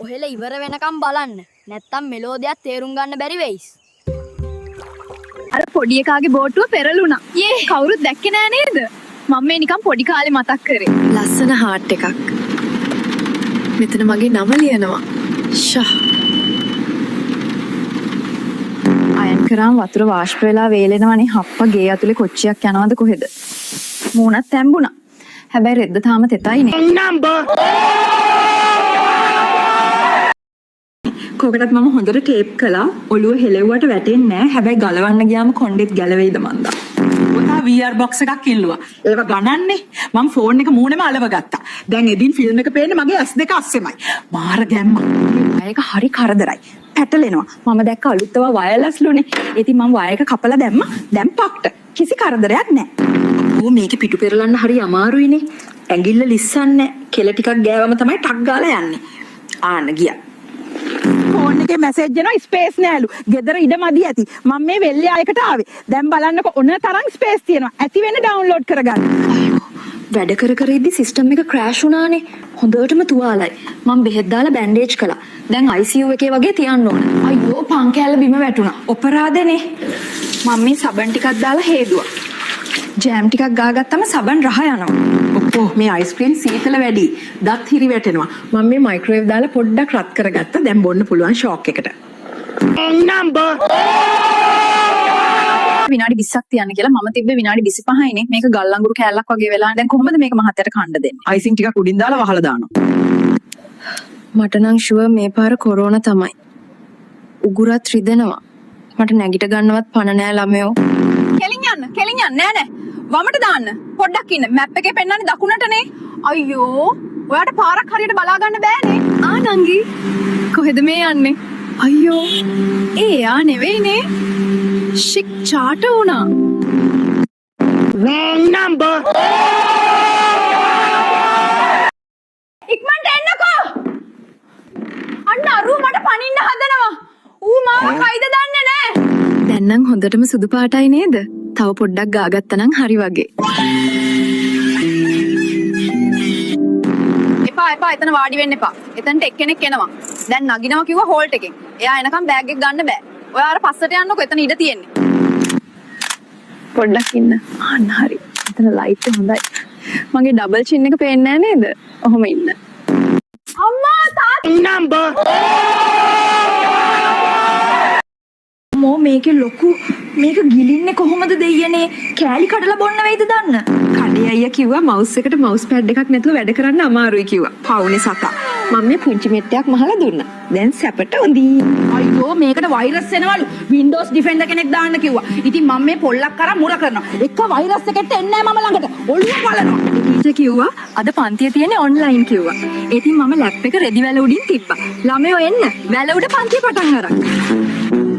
ඔහෙල ඉවර වෙනකම් බලන්න. නැත්තම් මෙලෝදියක් තේරුම් ගන්න බැරි වෙයිස්. අර පොඩි එකාගේ බෝට්ටුව පෙරළුණා. යේ කවුරුත් දැක්කේ නෑ නේද? මම මේ නිකන් පොඩි කාලේ මතක් කරේ. ලස්සන හાર્ට් එකක්. මෙතන මගේ නම ලියනවා. ෂා. අයන් කරාම වතුර වාෂ්ප වෙලා වේලෙනවනේ හප්ප ගේ ඇතුලේ කොච්චියක් යනවද කොහෙද? මූණත් තැඹුණා. හැබැයි රෙද්ද තාම තෙතයිනේ. කොකටත් මම හොඳට ටේප් කළා. ඔළුව හෙලෙව්වට වැටෙන්නේ නැහැ. හැබැයි ගලවන්න ගියාම කොණ්ඩෙත් ගැලවෙයිද මන්දා. ඔතා VR box එකක් ඉල්ලුවා. ඒක ගණන්නේ. මම ෆෝන් එක මූණෙම අලව ගත්තා. දැන් එදින් ෆිල්ම් එක පේන්නේ මගේ S2 අස්සෙමයි. මාර ගැම්මක්. ඒක හරි කරදරයි. පැටලෙනවා. මම දැක්ක අලුත්ව වයර්ලස් ලුනේ. ඉතින් මම වයර් එක කපලා දැම්මා. දැන් පක්ට. කිසි කරදරයක් නැහැ. ඕ මේකේ පිටු පෙරලන්න හරි අමාරුයිනේ. ඇඟිල්ල ලිස්සන්නේ. කෙල ටිකක් ගෑවම තමයි ටක් ගාලා යන්නේ. ආන්න ගියා. ෆෝන් එකේ මැසේජ් එනවා ස්පේස් නෑලු. ගෙදර ඉඩ මදි ඇති. මම මේ වෙල්ලේ ආයකට ආවේ. දැන් බලන්නකො ඔන්න තරම් ස්පේස් තියෙනවා. ඇති වෙන ඩවුන්ලෝඩ් කරගන්න. වැඩ කර ඉද්දි සිස්ටම් එක ක්‍රෑෂ් වුණානේ. හොඳටම තුවාලයි. මම බෙහෙත් දාලා බෑන්ඩේජ් කළා. දැන් ICU එකේ වගේ තියන්න ඕන. අයියෝ පං කෑල්ල බිම වැටුණා. ඔපරාදනේ. මම මේ සබන් ටිකක් දාලා හේදුවා. ජෑම් ටිකක් ගාගත්තම සබන් රහ යනවා. ඔප්පෝ මේ අයිස්ක්‍රීම් සීතල වැඩි. දත් හිරි වැටෙනවා. මම මේ මයික්‍රෝවේව් දාලා පොඩ්ඩක් රත් කරගත්තා. දැන් බොන්න පුළුවන් ෂොක් එකට. විනාඩි 20ක් තියන්න කියලා මම තිබ්බේ විනාඩි 25යිනේ. මේක ගල් අඟුරු කෑල්ලක් වගේ වෙලා. දැන් කොහොමද මේක මහත්තයට කන්න දෙන්නේ? අයිසින් ටිකක් උඩින් දාලා වහලා දානවා. මට නම් ෂුවර් මේ පාර කොරෝනා තමයි. උගුරත් රිදෙනවා. මට නැගිට ගන්නවත් පණ නෑ ළමයෝ. කෙලින් යන්න නෑ නෑ. වමට දාන්න. පොඩ්ඩක් ඉන්න. මැප් එකේ පෙන්නන්නේ දකුණටනේ. අයියෝ. ඔයාට පාරක් හරියට බලා ගන්න බෑනේ. නංගි කොහෙද මේ යන්නේ? අයියෝ. එයා නෙවෙයිනේ. ෂික් චාට වුණා. ඉක්මනට එන්නකෝ. අන්න අරු මට පනින්න හදනවා. ඌ මාව කයිද දන්නේ නෑ. දැන් නම් හොඳටම සුදු පාටයි නේද? තව පොඩ්ඩක් ගාගත්තා නම් හරි වගේ. එපා එතන වාඩි වෙන්න එපා. එතනට එක්කෙනෙක් එනවා. දැන් නගිනවා කිව්වා හෝල්ට් එකෙන්. එයා එනකම් බෑග් එක ගන්න බෑ. ඔයා අර පස්සට යන්නකෝ එතන ඉඩ තියෙන්නේ. පොඩ්ඩක් ඉන්න. අන්න හරි. එතන ලයිට් එක හොඳයි. මගේ ඩබල් චින් එක පේන්නේ නැහැ නේද? ඔහොම ඉන්න. අම්මා තාත්තා මෝ මේකේ ලොකු මේක ගිලින්නේ කොහොමද දෙයියනේ? කෑලි කඩලා බොන්න වෙයිද දන්න? කඩේ අයියා කිව්වා මවුස් එකට මවුස් පැඩ් එකක් නැතුව වැඩ කරන්න අමාරුයි කිව්වා. පවුනේ සතා. මම මේ පුංචි මෙට්ටයක් මහලා දුන්නා. දැන් සැපට හොඳී. අයියෝ මේකට වෛරස් එනවලු. Windows Defender කෙනෙක් දාන්න කිව්වා. ඉතින් මම මේ පොල්ලක් කරා මුර කරනවා. එක වෛරස් එකකට එන්නේ නැහැ මම ළඟට. ඔළුව බලනවා. ටීචර් කිව්වා අද පන්තිය තියෙන්නේ ඔන්ලයින් කිව්වා. ඉතින් මම ලැප් එක රෙදි වැල උඩින් තිබ්බා. ළමයෝ එන්න වැල උඩ පන්තිය පටන් අරන්.